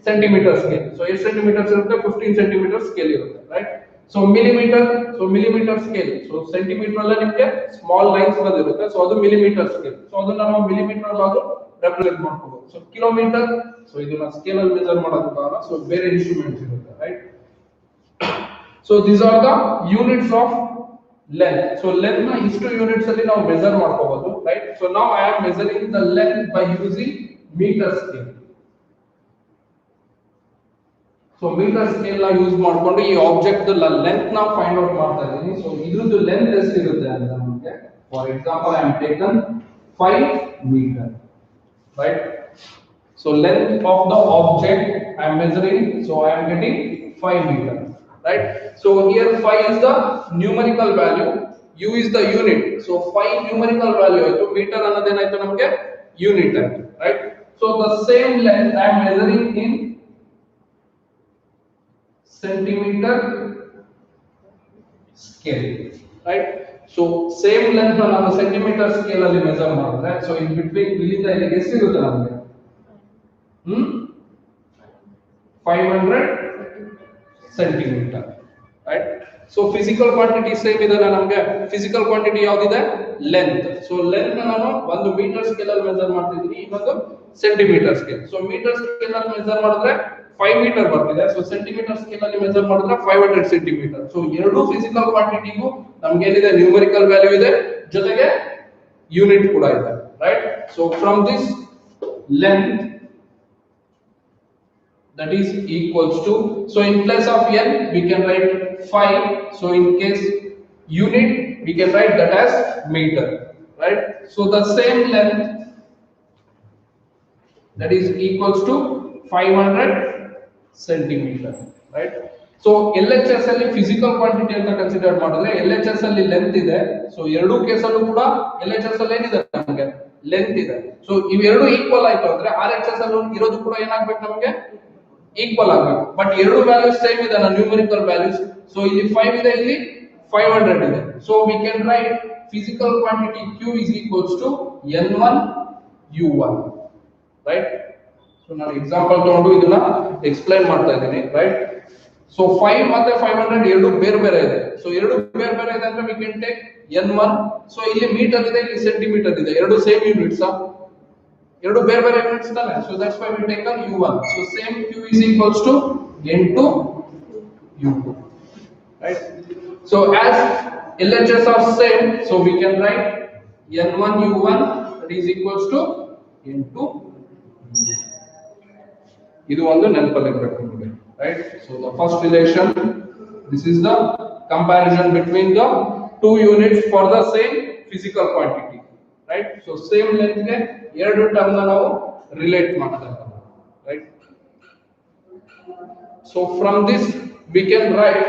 Speaker 1: Centimetre scale. ಸೊ ಎಷ್ಟು ಸೆಂಟಿಮೀಟರ್ಸ್ ಇರುತ್ತೆ? 15 ಸೆಂಟಿಮೀಟರ್ ಸ್ಕೇಲ್ ಇರುತ್ತೆ, right? So millimetre, so millimetre scale, so centimetre ಅಲ್ಲೇ ನಿಮಗೆ ಸ್ಮಾಲ್ ಲೈನ್ಸ್ ಇರುತ್ತೆ, ಸೊ ಅದು ಮಿಲಿಮೀಟರ್ ಸ್ಕೇಲ್. ಸೊ ಅದನ್ನ ನಾವು ಮಿಲಿಮೀಟರ್ ಅಲ್ಲಿ ರೆಪ್ರೆಸೆಂಟ್ ಮಾಡ್ಕೋಬಹುದು. ಸೊ ಕಿಲೋಮೀಟರ್, ಸೊ ಇದನ್ನ ಸ್ಕೇಲ್ ಅಲ್ಲಿ ಮೆಜರ್ ಮಾಡೋದಕ್ಕಾಗಲ್ಲ, ಸೊ ಬೇರೆ ಇನ್ಸ್ಟ್ರೂಮೆಂಟ್ಸ್ ಇರುತ್ತೆ, right? So these are the units of length. So length ನ ಇಷ್ಟು ಯೂನಿಟ್ಸ್ ಅಲ್ಲಿ ನಾವು ಮೆಜರ್ ಮಾಡ್ಕೋಬಹುದು, right? So now I am measuring the length by using metre scale. So metre scale ನ ಯೂಸ್ ಮಾಡ್ಕೊಂಡು ಈ ಆಬ್ಜೆಕ್ಟ್ ಲೆಂತ್ ನ ಫೈಂಡ್ ಔಟ್ ಮಾಡ್ತಾ ಇದ್ದೀನಿ. ಸೊ ಇದ್ರದ್ದು ಲೆಂತ್ ಎಷ್ಟಿರುತ್ತೆ ಅಂತ ನಮಗೆ, for example I am taken 5 metre, right? So length of the object I am measuring, so I am getting 5 meter, right? So here 5 is the numerical value, u is the unit. So 5 numerical value ಆಯ್ತು, meter ಅನ್ನೋದೇನಾಯ್ತು ನಮಗೆ unit ಆಯ್ತು, right? So the same length I am measuring in centimeter scale, right? So same length ನಾನು centimetre scale ಅಲ್ಲಿ measure ಮಾಡಿದ್ರೆ, so in between ಇಲ್ಲಿಂದ ಇಲ್ಲಿಗೆ ಎಷ್ಟಿರುತ್ತೆ ನಮಗೆ? 500 centimetre, right? So physical quantity same ಇದೆ ನಮಗೆ. ಫಿಸಿಕಲ್ ಕ್ವಾಂಟಿಟಿ ಯಾವ್ದಿದೆ? ಲೆಂತ್. ಸೊ ಲೆಂತ್ ನಾನು ಒಂದು ಮೀಟರ್ ಸ್ಕೇಲ್ ಅಲ್ಲಿ ಮೆಜರ್ ಮಾಡ್ತಿದ್ದೀನಿ, ಇನ್ನೊಂದು centimetre scale. So metre scale ಅಲ್ಲಿ ಮೆಜರ್ ಮಾಡಿದ್ರೆ 5 ಮೀಟರ್ ಬರ್ತಿದೆ. ಸೊ ಸೆಂಟಿಮೀಟರ್ ಸ್ಕೇಲ್ ಅಲ್ಲಿ ಮೆಜರ್ ಮಾಡಿದ್ರೆ 500 ಸೆಂಟಿಮೀಟರ್. ಸೊ ಎರಡು ಫಿಸಿಕಲ್ ಕ್ವಾಂಟಿಟಿಗೂ ನಮಗೆ ಏನಿದೆ? ನ್ಯೂಮರಿಕಲ್ ವ್ಯಾಲ್ಯೂ ಇದೆ, ಜೊತೆಗೆ ಯೂನಿಟ್ ಕೂಡ ಇದೆ, right? So from this length that is equals to, so in place of n we can write 5. So in case unit we can write that as meter, right? So the same length, that is equals to 500 centimeter, right? So LHS ಅಲ್ಲಿ physical quantity ಅಂತ consider ಮಾಡಿದ್ರೆ LHS ಅಲ್ಲಿ length ಇದೆ. So ಎರಡೂ case ಅಲ್ಲೂ ಕೂಡ LHS ಅಲ್ಲಿ ಏನಿದೆ ನಮಗೆ? ಲೆಂತ್ ಇದೆ. ಸೊ ಇವೆರಡು ಈಕ್ವಲ್ ಆಯ್ತು ಅಂದ್ರೆ RHS ಅಲ್ಲಿ ಇರೋದು ಕೂಡ ಏನಾಗಬೇಕು ನಮಗೆ? ಈಕ್ವಲ್ ಆಗಬೇಕು. ಬಟ್ ಎರಡು ವ್ಯಾಲ್ಯೂಸ್ ಸೇಮ್ ಇದೆ, ನ್ಯೂಮರಿಕಲ್ ವ್ಯಾಲ್ಯೂಸ್. ಸೊ ಇಲ್ಲಿ 5 ಇದೆ, ಇಲ್ಲಿ 500 ಇದೆ. So we can write physical quantity Q is equals to N1 U1, right? So ನಾನು ಎಕ್ಸಾಂಪಲ್ ತಗೊಂಡು ಇದನ್ನ ಎಕ್ಸ್ಪ್ಲೈನ್ ಮಾಡ್ತಾ ಇದ್ದೀನಿ, ರೈಟ್? ಸೊ 5 ಮತ್ತೆ 500 ಎರಡು ಬೇರೆ ಬೇರೆ ಇದೆ. ಸೊ ಎರಡು ಬೇರೆ ಬೇರೆ ಇದೆ ಅಂದ್ರೆ we can take N1. So ಇಲ್ಲಿ ಮೀಟರ್ ಇದೆ, ಇಲ್ಲಿ ಸೆಂಟಿಮೀಟರ್ ಇದೆ, ಎರಡು ಸೇಮ್ ಯೂನಿಟ್ಸ್, ಎರಡು ಬೇರೆ ಬೇರೆ ಯೂನಿಟ್ಸ್ ತಾನೆ. So that's why we take U1. So same Q is equals to N2 U2, right? So as LHS are same, so we can write N1 U1 that is equals to N2 U2. ಇದು ಒಂದು ನೆನಪಲ್ಲಿ ಇರಬೇಕು ನಿಮಗೆ, right? So the first relation, this is the comparison between the two units for the same physical quantity, right? So same length ಗೆ ಎರಡು term ನ ನಾವು relate ಮಾಡ್ತಾ ಇದ್ದೀವಿ, right? So from this we can write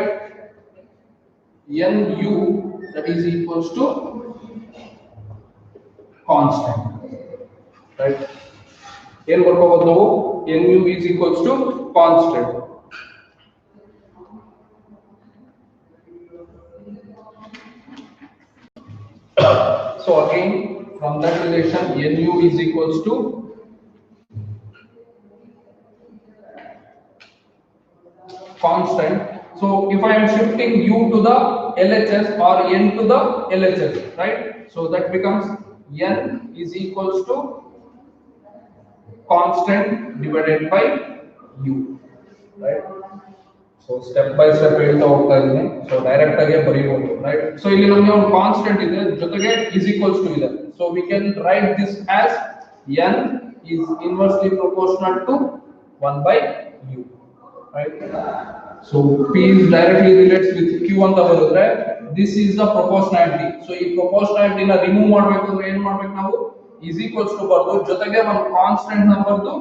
Speaker 1: Nu that is equals to constant, right? ಏನು ಬರ್ಕೋಬಹುದು ನಾವು? Nu is equals to constant. So again from that relation Nu is equals to constant. So if I am shifting U to the LHS or N to the LHS, right? So that becomes n is equals to constant divided by u, right? So step by step ಹೇಳ್ತಾ ಹೋಗ್ತಾ ಇದೀನಿ. So direct ಆಗಿ ಬರೆಯಬಹುದು, right? So ಇಲ್ಲಿ ನಮಗೆ ಒಂದು constant ಇದೆ, ಜೊತೆಗೆ is equals to ಇದೆ. So we can write this as n is inversely proportional to 1 by u, right? So p is directly relates with q ಅಂತ ಬರುತ್ತೆ. This is the proportionality. So ಈ proportionality ನ remove ಮಾಡಬೇಕು ಅಂದ್ರೆ ಏನು ಮಾಡಬೇಕು ನಾವು? Is equals to ಬರ್ದು ಜೊತೆಗೆ ಒಂದು ಕಾನ್ಸ್ಟೆಂಟ್ ನಂಬರ್ದು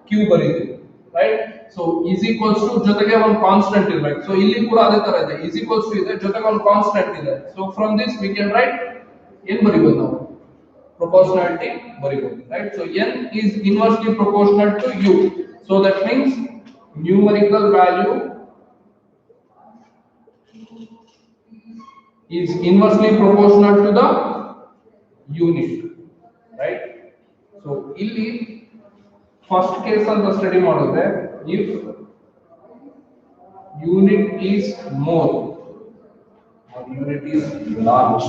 Speaker 1: q ಬರೀತೀವಿ, right? So is equals to ಜೊತೆಗೆ ಒಂದು ಕಾನ್ಸ್ಟೆಂಟ್ ಇರಬೇಕು. So ಇಲ್ಲಿ ಕೂಡ ಅದೇ ತರ ಇದೆ, is equals to ಇದೆ, ಜೊತೆಗೆ ಒಂದು ಕಾನ್ಸ್ಟೆಂಟ್ ಇದೆ. So from this we can write ಏನು ಬರೀಬಹುದು ನಾವು? Proportionality ಬರೀಬಹುದು, right? So n is inversely proportional to u. So that means numerical value is inversely proportional to the unit, right? So ಇಲ್ಲಿ first case ಅಂತ study ಮಾಡಿದ್ರೆ, if unit is more or unit is large,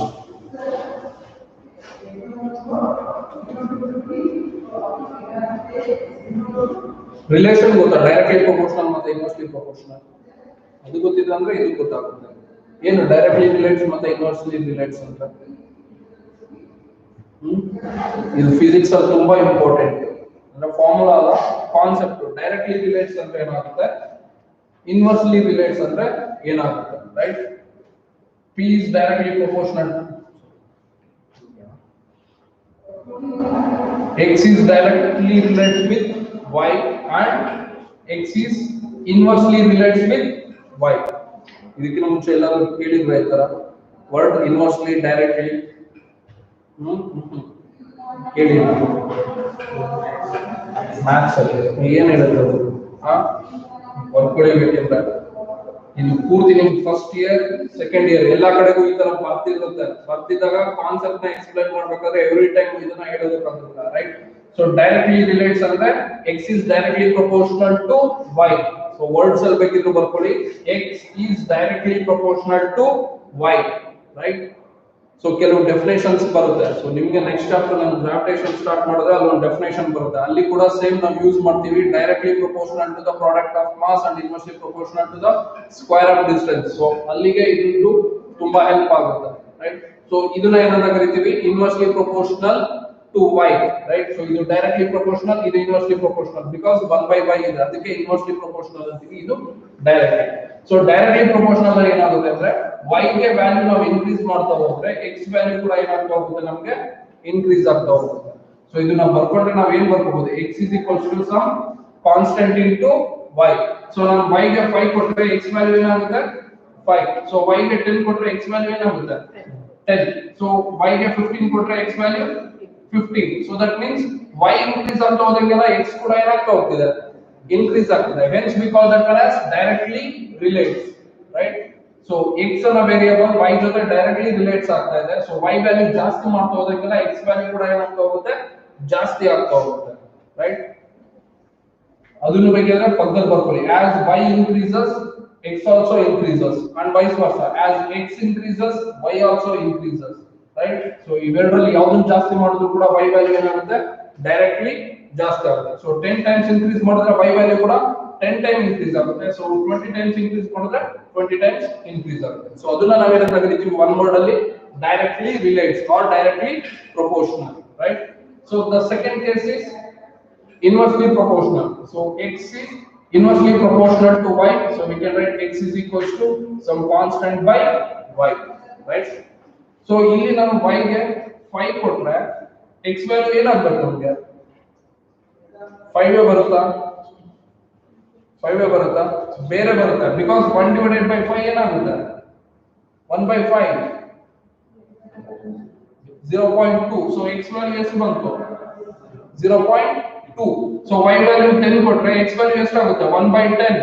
Speaker 1: relation ಗೊತ್ತಾ? Directly proportional ಮತ್ತೆ inversely proportional ಅದು ಗೊತ್ತಿದೆ ಅಂದ್ರೆ ಇದು ಗೊತ್ತಾಗುತ್ತೆ. ಏನು ಡೈರೆಕ್ಟ್ಲಿ ರಿಲೇಟ್ಸ್ ಮತ್ತೆ ಇನ್ವರ್ಸ್ಲಿ ರಿಲೇಟ್ಸ್ ಅಂತ? ಇದು ಫಿಸಿಕ್ಸ್ ಅಲ್ಲಿ ತುಂಬಾ ಇಂಪಾರ್ಟೆಂಟ್. ಅಂದ್ರೆ ಫಾರ್ಮುಲಾ ಅಲ್ಲ, ಕಾನ್ಸೆಪ್ಟ್. ಡೈರೆಕ್ಟ್ಲಿ ರಿಲೇಟ್ಸ್ ಅಂದ್ರೆ ಏನಾಗುತ್ತೆ, ಇನ್ವರ್ಸ್ಲಿ ರಿಲೇಟ್ಸ್ ಅಂದ್ರೆ ಏನಾಗುತ್ತೆ, right? p is directly proportional, x is directly related with y and x is inversely related with y. ಇದಕ್ಕಿಂತ ಮುಂಚೆ ಎಲ್ಲರೂ ಕೇಳಿದ್ರೆ ಈ ತರ ವರ್ಡ್ ಇನ್ವರ್ಸ್ಲಿ ಡೈರೆಕ್ಟ್ಲಿ ಕೇಳಿ ಮ್ಯಾಥ್ಸ್ ಅಲ್ಲಿ ಏನು ಹೇಳುತ್ತೆ ಬರ್ಕೊಳ್ಬೇಕಂದ್ರೆ ಇದು ಪೂರ್ತಿ ನಿಮ್ ಫಸ್ಟ್ ಇಯರ್ ಸೆಕೆಂಡ್ ಇಯರ್ ಎಲ್ಲಾ ಕಡೆಗೂ ಈ ತರ ಬರ್ತಿರುತ್ತೆ. ಬರ್ತಿದ್ದಾಗ ಕಾನ್ಸೆಪ್ಟ್ ನ ಎಕ್ಸ್ಪ್ಲೈನ್ ಮಾಡ್ಬೇಕಾದ್ರೆ ಎವ್ರಿ ಟೈಮ್ ಇದನ್ನ ಹೇಳೋದಕ್ಕಾಗಲ್ಲ, ರೈಟ್? ಸೊ ಡೈರೆಕ್ಟ್ಲಿ ರಿಲೇಟ್ಸ್ ಅಂದ್ರೆ x is directly proportional to y. So words ಅಲ್ಲಿ ಬೇಕಿದ್ರು ಬರ್ಕೊಳ್ಳಿ, x is directly proportional to y, right? So ಕೆಲವು ಡೆಫಿನೇಷನ್ಸ್ ಬರುತ್ತೆ. ಸೊ ನಿಮಗೆ ನೆಕ್ಸ್ಟ್ ಚಾಪ್ಟರ್ ನಾನು ಗ್ರಾವಿಟೇಷನ್ ಸ್ಟಾರ್ಟ್ ಮಾಡಿದ್ರೆ ಅಲ್ಲಿ ಒಂದು ಡೆಫಿನೇಷನ್ ಬರುತ್ತೆ. ಅಲ್ಲಿ ಕೂಡ ಸೇಮ್ ನಾವು ಯೂಸ್ ಮಾಡ್ತೀವಿ, directly proportional to the product of mass and inversely proportional to the square of distance. So ಅಲ್ಲಿಗೆ ಇದು ತುಂಬಾ ಹೆಲ್ಪ್ ಆಗುತ್ತೆ, ರೈಟ್? ಸೊ ಇದನ್ನ ಏನಂತ ಕರಿತೀವಿ? Inversely proportional to y, right? So ಇದು ಡೈರೆಕ್ಟ್ಲಿ ಪ್ರಪೋರ್ಷನಲ್, ಇದು ಇನ್ವರ್ಸ್ಲಿ ಪ್ರಪೋರ್ಷನಲ್, ಬಿಕಾಸ್ 1/y ಇದೆ, ಅದಕ್ಕೆ ಇನ್ವರ್ಸ್ಲಿ ಪ್ರಪೋರ್ಷನಲ್ ಅಂತೀವಿ. ಇದು ಡೈರೆಕ್ಟ್ಲಿ. ಸೊ ಡೈರೆಕ್ಟ್ಲಿ ಪ್ರಪೋರ್ಷನಲ್ ಏನಾಗುತ್ತೆ ಅಂದ್ರೆ y ಗೆ ವ್ಯಾಲ್ಯೂ ನಾವು ಇನ್ಕ್ರೀಸ್ ಮಾಡ್ತಾ ಹೋದ್ರೆ x ವ್ಯಾಲ್ಯೂ ಕೂಡ ಏನಾಗ್ತಾ ಹೋಗುತ್ತೆ, ನಮಗೆ ಇನ್ಕ್ರೀಸ್ ಆಗ್ತಾ ಹೋಗುತ್ತೆ. ಸೊ ಇದನ್ನ ಬರ್ಕೊಂಡ್ರೆ ನಾವು ಏನ್ ಬರ್ಕೋಬಹುದು? x is equals to some constant into y. So ನಾನು y ಗೆ 5 ಕೊಟ್ರೆ x ವ್ಯಾಲ್ಯೂ ಏನಾಗುತ್ತೆ? 5. ಸೊ y ಗೆ 10 ಕೊಟ್ರೆ x ವ್ಯಾಲ್ಯೂ ಏನಾಗುತ್ತೆ? 10. ಸೊ y ಗೆ 15 ಕೊಟ್ರೆ x value 15. So that means y increase ಆಗ್ತಾ ಹೋದಂಗೆಲ್ಲ x ಕೂಡ ಏನಾಗ್ತಾ ಹೋಗ್ತಿದೆ? ಇನ್ಕ್ರೀಸ್ ಆಗ್ತಿದೆ. Hence we call that one as directly relates, right? So x ಅನ್ನ ವೇರಿಯಬಲ್ y ಜೊತೆ ಡೈರೆಕ್ಟ್ಲಿ ರಿಲೇಟ್ಸ್ ಆಗ್ತಾ ಇದೆ. ಸೊ y ವ್ಯಾಲ್ಯೂ ಜಾಸ್ತಿ ಮಾಡ್ತಾ ಹೋದಂಗೆಲ್ಲ x ವ್ಯಾಲ್ಯೂ ಕೂಡ ಏನಾಗ್ತಾ ಹೋಗುತ್ತೆ? ಜಾಸ್ತಿ ಆಗ್ತಾ ಹೋಗುತ್ತೆ, ರೈಟ್? ಅದನ್ನು ಬೇಕಿದ್ರೆ ಪಕ್ಕದಲ್ಲಿ ಬರ್ಕೊಳ್ಳಿ. as y increases x also increases and vice versa. as x increases y also increases, right? So ಇವೆರಡರಲ್ಲಿ ಯಾವುದನ್ನು ಜಾಸ್ತಿ ಮಾಡಿದ್ರು ಕೂಡ y ವ್ಯಾಲ್ಯೂ ಏನಾಗುತ್ತೆ? ಡೈರೆಕ್ಟ್ಲಿ ಜಾಸ್ತಿ ಆಗುತ್ತೆ. ಸೊ 10 ಟೈಮ್ಸ್ ಇನ್ಕ್ರೀಸ್ ಮಾಡಿದ್ರೆ y ವ್ಯಾಲ್ಯೂ ಕೂಡ 10 ಟೈಮ್ ಇನ್ಕ್ರೀಸ್ ಆಗುತ್ತೆ. ಸೊ 20 ಟೈಮ್ಸ್ ಇನ್ಕ್ರೀಸ್ ಮಾಡಿದ್ರೆ 20 ಟೈಮ್ಸ್ ಇನ್ಕ್ರೀಸ್ ಆಗುತ್ತೆ. ಸೊ ಅದನ್ನ ನಾವೇನಂತ ಕರಿತೀವಿ ಒನ್ ವರ್ಡ್ ಅಲ್ಲಿ? Directly relates R directly proportional, right? So the second case is inversely proportional. So x is inversely proportional to y. So we can write x is equals to some constant by y, right? So ಇಲ್ಲಿ ನಾವು y ಗೆ 5 ಕೊಟ್ರೆ x value ಏನಾಗಬೇಕು ನಮಗೆ? 5 ಬರುತ್ತಾ? 5 ಬರುತ್ತಾ? ಬೇರೆ ಬರುತ್ತಾ? ಬಿಕಾಸ್ 1 ಡಿವೈಡೆಡ್ ಬೈ 5 ಏನಾಗುತ್ತೆ? 1/5, 0.2. ಸೊ x ವ್ಯಾಲ್ಯೂ ಎಷ್ಟು ಬಂತು? 0.2. ಸೊ y ವ್ಯಾಲ್ಯೂ 10 ಕೊಟ್ರೆ x ವ್ಯಾಲ್ಯೂ ಎಷ್ಟಾಗುತ್ತೆ? 1/10,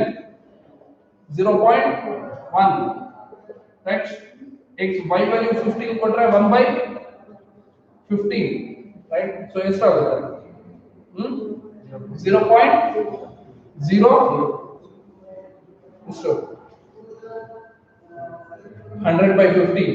Speaker 1: 0.1, ರೈಟ್? x y ವ್ಯಾಲ್ಯೂ 15 ಕೊಟ್ರೆ 1/15, ರೈಟ್? ಸೊ ಎಷ್ಟಾಗುತ್ತೆ? 0.0 ಎಷ್ಟು? 100/15,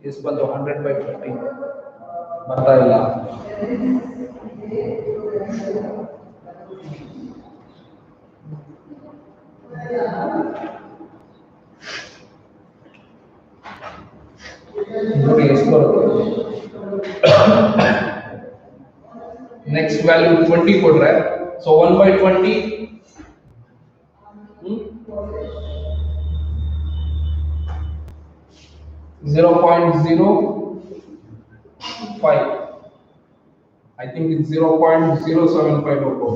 Speaker 1: Is ಬಂದು 100/50 ಬರ್ತಾ ಇಲ್ಲ. ನೋಡಿ ಎಷ್ಟು ಬರುತ್ತೆ. ನೆಕ್ಸ್ಟ್ ವ್ಯಾಲ್ಯೂ 20 ಕೊಡ್ರೆ, so 1/20 0.05. I think it's 0.075 or so.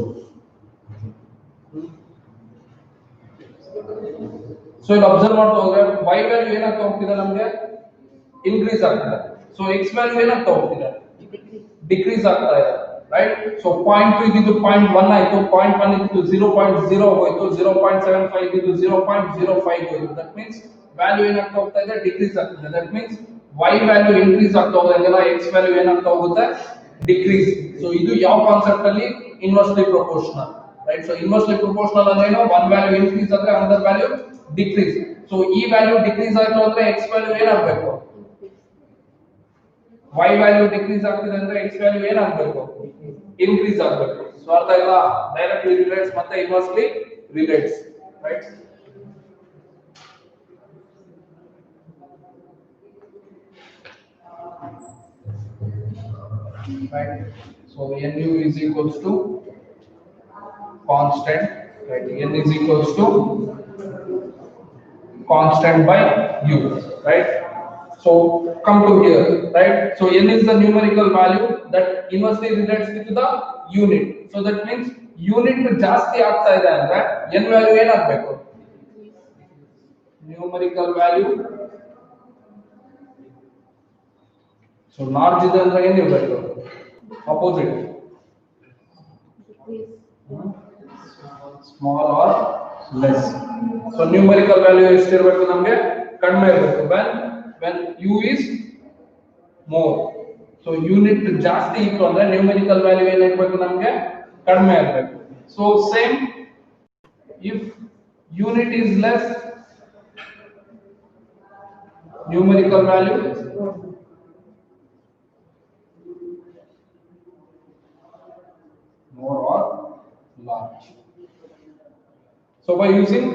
Speaker 1: So ಇಲ್ಲಿ ಅಬ್ಸರ್ವ್ ಮಾಡ್ತಾ ಹೋದ್ರೆ y ವ್ಯಾಲ್ಯೂ ಏನಾಗ್ತಾ ಹೋಗ್ತಿದೆ ನಮಗೆ ಇನ್ಕ್ರೀಸ್ ಆಗ್ತಿದೆ. ಸೊ x ವ್ಯಾಲ್ಯೂ ಏನಾಗ್ತಾ ಹೋಗ್ತಿದೆ ಡಿಕ್ರೀಸ್ ಆಗ್ತಾ ಇದೆ, ರೈಟ್? ಸೊ 0.2 ಇದ್ದಿದ್ದು 0.1 ಆಯ್ತು, 0.1 ಇದ್ದಿದ್ದು 0.0 ಹೋಯ್ತು, 0.75 ಇದ್ದಿದ್ದು 0.05 ಹೋಯ್ತು. ದಟ್ ಮೀನ್ಸ್ ವ್ಯಾಲ್ಯೂ ಏನಾಗ್ತಾ ಹೋಗ್ತಾ ಇದೆ ಡಿಕ್ರೀಸ್ ಆಗ್ತಿದೆ. That means y value increase ಆಗ್ತಾ ಹೋದಂಗೆಲ್ಲ x ವ್ಯಾಲ್ಯೂ ಏನಾಗ್ತಾ ಹೋಗುತ್ತೆ ಡಿಕ್ರೀಸ್. ಸೊ ಇದು ಯಾವ ಕಾನ್ಸೆಪ್ಟ್ ಅಲ್ಲಿ inversely proportional, right? So inversely proportional ಅಂದ್ರೆ ಏನು, ಒನ್ ವ್ಯಾಲ್ಯೂ ಇನ್ಕ್ರೀಸ್ ಆದ್ರೆ ಅನದರ್ ವ್ಯಾಲ್ಯೂ ಡಿಕ್ರೀಸ್. ಸೊ ಈ ವ್ಯಾಲ್ಯೂ ಡಿಕ್ರೀಸ್ ಆಯ್ತು ಅಂದ್ರೆ x ವ್ಯಾಲ್ಯೂ ಏನಾಗಬೇಕು, y ವ್ಯಾಲ್ಯೂ ಡಿಕ್ರೀಸ್ ಆಗ್ತಿದೆ ಅಂದ್ರೆ x ವ್ಯಾಲ್ಯೂ ಏನಾಗಬೇಕು ಇನ್ಕ್ರೀಸ್ ಆಗಬೇಕು. ಸೊ ಅರ್ಥ ಇಲ್ಲ, ಡೈರೆಕ್ಟ್ಲಿ ರಿಲೇಟ್ಸ್ ಮತ್ತೆ inversely relates, right? Right. So nu is equals to constant, right? N is equals to constant by u, right? So come to here, right? So n is the numerical value that inversely relates to the unit. So that means unit ಜಾಸ್ತಿ ಆಗ್ತಾ ಇದೆ ಅಂದ್ರೆ n value ಏನಾಗಬೇಕು, numerical value. So large ಇದೆ ಅಂದ್ರೆ ಏನಿರಬೇಕು, opposite, small or less. So numerical value ಎಷ್ಟಿರಬೇಕು ನಮಗೆ ಕಡಿಮೆ ಇರಬೇಕು, when u is more. So unit ಜಾಸ್ತಿ ಇತ್ತು ಅಂದ್ರೆ numerical value ಏನಿರಬೇಕು ನಮಗೆ ಕಡಿಮೆ ಇರಬೇಕು. So same, if unit is less, numerical value more or large. So by using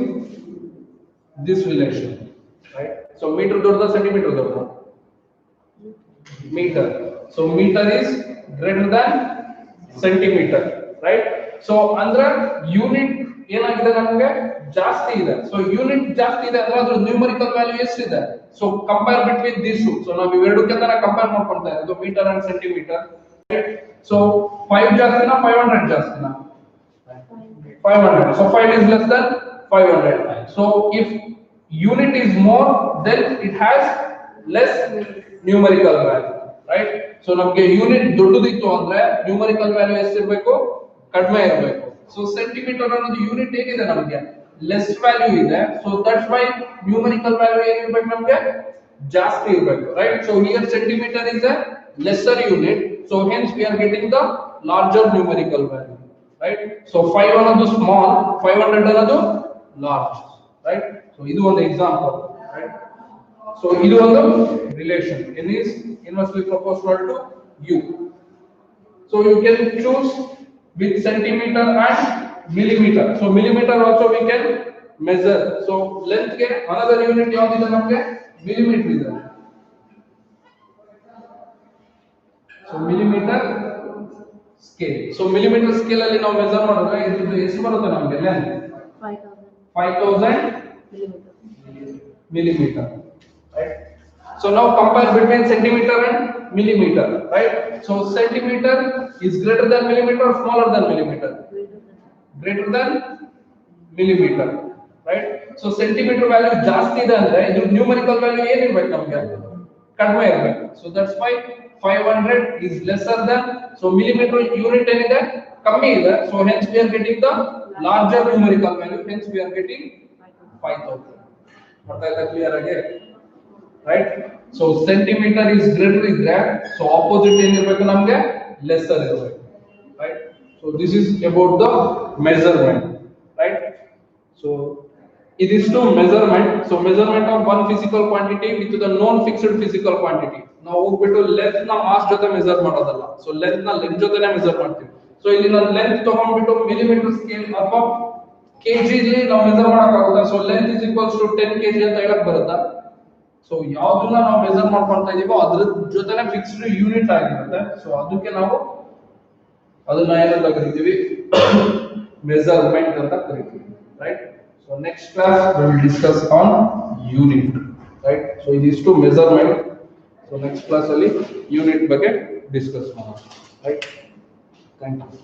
Speaker 1: this relation, right? So meter ದೊಡ್ಡದ centimeter ದೊಡ್ಡದ, meter. So meter is greater than centimeter, right? So ಅಂದ್ರೆ unit ಏನಾಗಿದೆ ನಮಗೆ ಜಾಸ್ತಿ ಇದೆ. ಸೊ ಯೂನಿಟ್ ಜಾಸ್ತಿ ಇದೆ ಅಂದ್ರೆ ಅದ್ರ ನ್ಯೂಮರಿಕಲ್ ವ್ಯಾಲ್ಯೂ ಎಷ್ಟಿದೆ. So compare between these two. So ನಾವು ಇವೆರಡಕ್ಕೆ ತರ ಕಂಪೇರ್ ಮಾಡ್ಕೊಳ್ತಾ ಇರೋದು ಮೀಟರ್ ಅಂಡ್ ಸೆಂಟಿಮೀಟರ್. So 5 ಜಾಸ್ತಿನಾ 500 ಜಾಸ್ತಿನಾ 500. So 5 is less than 500. So if unit is more, then it has less numerical value, right? So ನಮಗೆ ಯೂನಿಟ್ ದೊಡ್ಡದಿತ್ತು ಅಂದ್ರೆ numerical value ಎಷ್ಟಿರಬೇಕು, ಕಡಿಮೆ ಇರಬೇಕು. ಸೊ ಸೆಂಟಿಮೀಟರ್ ಅನ್ನೋದು ಯೂನಿಟ್ ಹೇಗಿದೆ ನಮಗೆ ಲೆಸ್ ವ್ಯಾಲ್ಯೂ ಇದೆ. So that's why numerical value ಏನಿರಬೇಕು ನಮಗೆ ಜಾಸ್ತಿ ಇರಬೇಕು, right? So here centimetre is a lesser unit, so hence we are getting the larger numerical value, right? So 5 ಅನ್ನೋದು small, 500 ಅನ್ನೋದು large, right? So ಇದು ಒಂದು example, right? So ಇದು ಒಂದು relation, n is inversely proportional to u. So you can choose with centimeter and millimeter. So millimeter also we can measure. So length ಗೆ another unit ಯಾವ್ದಿದೆ ನಮಗೆ millimeter ಇದೆ. So millimeter scale. So millimeter scale ಅಲ್ಲಿ ನಾವು measure ಮಾಡಿದ್ರೆ ಇದು ಎಷ್ಟು ಬರುತ್ತೆ ನಮಗೆ length 5000 millimeter, right? So now compare between centimeter and millimeter, right? So centimeter is greater than millimeter or smaller than millimeter? Greater than millimeter, right? So centimeter value ಜಾಸ್ತಿ ಇದೆ ಅಂದ್ರೆ ಇದು numerical value ಏನಿರಬೇಕು ನಮಗೆ ಕಡಿಮೆ ಇರಬೇಕು. So that's why 500 is lesser than, so millimeter unit ಏನಿದೆ ಕಮ್ಮಿ ಇದೆ. So hence we are getting the larger numerical value, hence we are getting 5000. ಅರ್ಥ ಆಯ್ತಾ ಕ್ಲಿಯರ್ ಆಗಿ, right? So centimetre is greater ಇದ್ರೆ ಸೊ ಆಪೋಸಿಟ್ ಏನಿರಬೇಕು ನಮಗೆ ಲೆಸ್ಸರ್ ಇರಬೇಕು, right. So this is about the measurement, right. So ಇದಿಷ್ಟು measurement. So measurement of one physical quantity with the known fixed physical quantity. ನಾವು ಹೋಗ್ಬಿಟ್ಟು length ನ mass ಜೊತೆ measure ಮಾಡೋದಲ್ಲ, ಸೊ ಲೆಂತ್ ನ ಲೆಂತ್ ಜೊತೆನೆ ಮೆಜರ್ ಮಾಡ್ತೀವಿ. ಸೊ ಇಲ್ಲಿ ನಾನು ಲೆಂತ್ ತಗೊಂಡ್ಬಿಟ್ಟು ಮಿಲಿಮೀಟರ್ ಸ್ಕೇಲ್ ಅಥವಾ ಕೆಜಿ ಅಲ್ಲಿ ನಾವು ಮೆಜರ್ ಮಾಡಕ್ಕಾಗುತ್ತಾ? So length is equals to 10 KG ಅಂತ ಹೇಳಕ್ ಬರುತ್ತಾ? ಸೊ ಯಾವ್ದನ್ನ ನಾವು ಮೆಜರ್ ಮಾಡ್ಕೊಂತಾ ಇದೀವೋ ಅದ್ರ ಜೊತೆನೆ ಫಿಕ್ಸ್ಡ್ ಯೂನಿಟ್ ಆಗಿರುತ್ತೆ. ಸೊ ಅದಕ್ಕೆ ನಾವು ಅದನ್ನ ಏನಂತ ಕರಿತೀವಿ? ಮೆಜರ್ಮೆಂಟ್ ಅಂತ ಕರಿತೀವಿ, right. So next class we will discuss on unit, right. So ಇದಿಷ್ಟು ಮೆಜರ್ಮೆಂಟ್. ಸೊ ನೆಕ್ಸ್ಟ್ ಕ್ಲಾಸ್ ಅಲ್ಲಿ ಯೂನಿಟ್ ಬಗ್ಗೆ ಡಿಸ್ಕಸ್ ಮಾಡೋಣ, ರೈಟ್. Thank you.